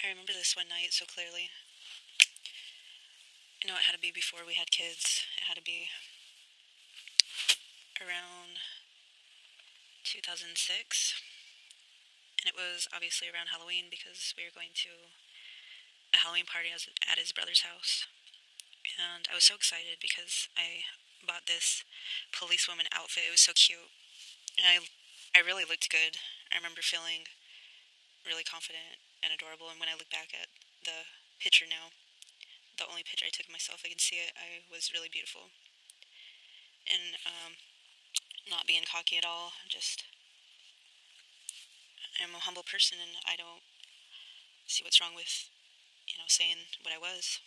I remember this one night so clearly. I know it had to be before we had kids. It had to be around 2006. And it was obviously around Halloween because we were going to a Halloween party at his brother's house. And I was so excited because I bought this policewoman outfit. It was so cute. And I really looked good. I remember feeling really confident and adorable. And when I look back at the picture now, the only picture I took of myself, I can see it. I was really beautiful. And not being cocky at all, just I'm a humble person and I don't see what's wrong with, saying what I was.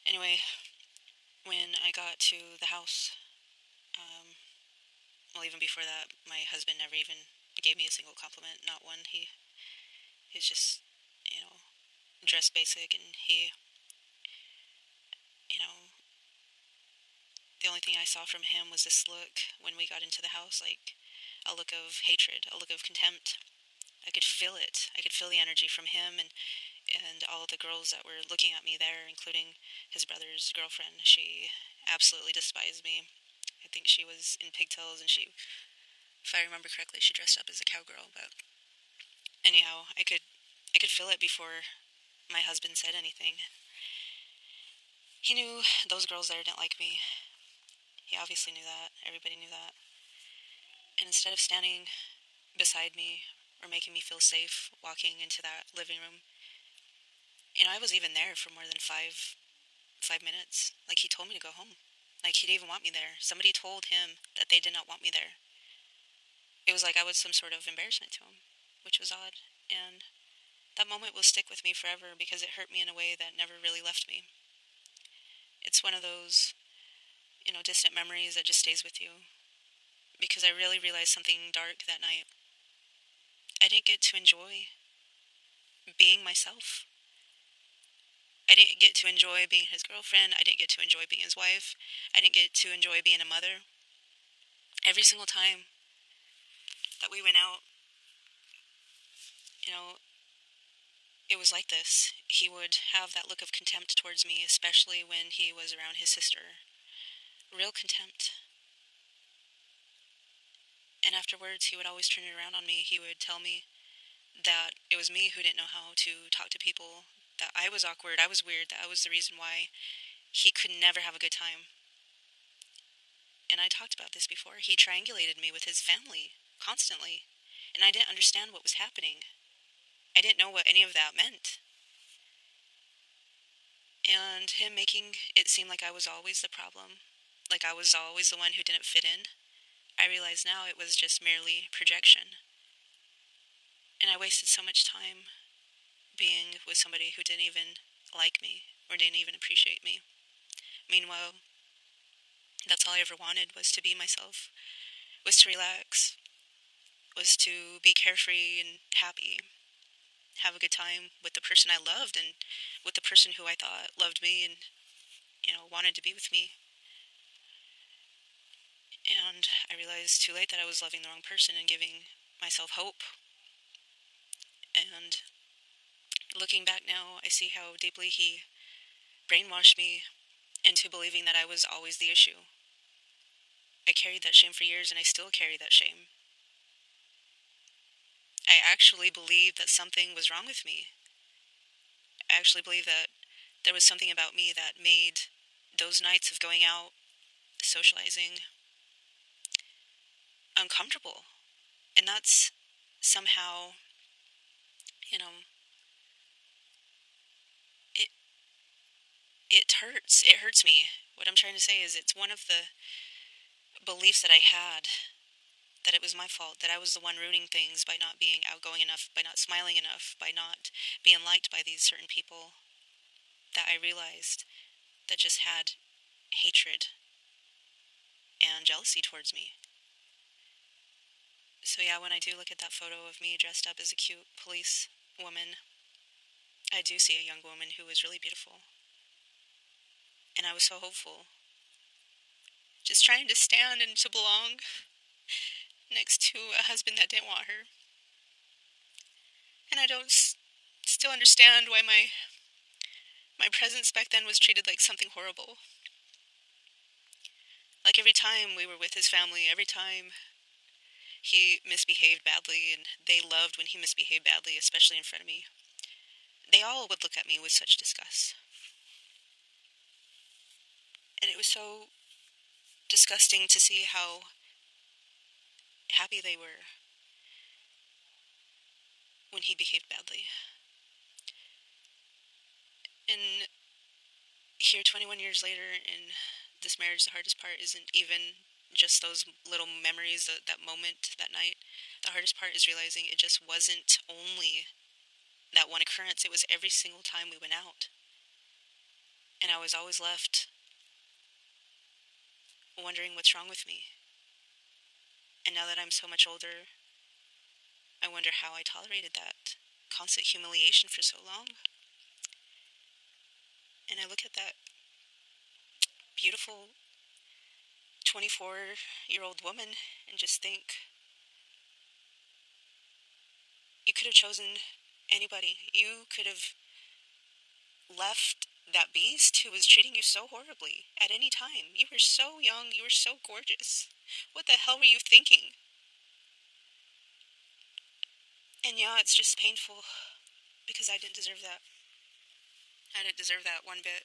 Anyway, when I got to the house, um, well, even before that, my husband never even gave me a single compliment, not one. He's just, dressed basic, and you know, the only thing I saw from him was this look when we got into the house, like a look of hatred, a look of contempt. I could feel it. I could feel the energy from him and all the girls that were looking at me there, including his brother's girlfriend. She absolutely despised me. I think she was in pigtails, and if I remember correctly, she dressed up as a cowgirl. But anyhow, I could feel it before my husband said anything. He knew those girls there didn't like me. He obviously knew that. Everybody knew that. And instead of standing beside me or making me feel safe walking into that living room, I was even there for more than five minutes. Like, he told me to go home. Like, he didn't even want me there. Somebody told him that they did not want me there. It was like I was some sort of embarrassment to him, which was odd. And that moment will stick with me forever because it hurt me in a way that never really left me. It's one of those, distant memories that just stays with you. Because I really realized something dark that night. I didn't get to enjoy being myself. I didn't get to enjoy being his girlfriend. I didn't get to enjoy being his wife. I didn't get to enjoy being a mother. Every single time that we went out, you know, it was like this. He would have that look of contempt towards me, especially when he was around his sister. Real contempt. And afterwards, he would always turn it around on me. He would tell me that it was me who didn't know how to talk to people, that I was awkward, I was weird, that I was the reason why he could never have a good time. And I talked about this before. He triangulated me with his family constantly, and I didn't understand what was happening. I didn't know what any of that meant. And him making it seem like I was always the problem, like I was always the one who didn't fit in, I realize now it was just merely projection. And I wasted so much time being with somebody who didn't even like me or didn't even appreciate me. Meanwhile, that's all I ever wanted, was to be myself, was to relax, was to be carefree and happy, have a good time with the person I loved and with the person who I thought loved me and, wanted to be with me. And I realized too late that I was loving the wrong person and giving myself hope. And looking back now, I see how deeply he brainwashed me into believing that I was always the issue. I carried that shame for years, and I still carry that shame. I actually believed that something was wrong with me. I actually believed that there was something about me that made those nights of going out, socializing, uncomfortable. And that's somehow, you know, it it hurts. It hurts me. What I'm trying to say is it's one of the beliefs that I had, that it was my fault, that I was the one ruining things by not being outgoing enough, by not smiling enough, by not being liked by these certain people that I realized that just had hatred and jealousy towards me. So yeah, when I do look at that photo of me dressed up as a cute police woman, I do see a young woman who was really beautiful. And I was so hopeful. Just trying to stand and to belong next to a husband that didn't want her. And I don't still understand why my presence back then was treated like something horrible. Like every time we were with his family, every time he misbehaved badly, and they loved when he misbehaved badly, especially in front of me, they all would look at me with such disgust. And it was so disgusting to see how happy they were when he behaved badly. And here, 21 years later, in this marriage, the hardest part isn't even just those little memories, that moment, that night. The hardest part is realizing it just wasn't only that one occurrence, it was every single time we went out. And I was always left wondering what's wrong with me. And now that I'm so much older, I wonder how I tolerated that constant humiliation for so long. And I look at that beautiful 24-year-old woman and just think, you could have chosen anybody. You could have left that beast who was treating you so horribly at any time. You were so young, you were so gorgeous. What the hell were you thinking? And yeah, it's just painful because I didn't deserve that. I didn't deserve that one bit.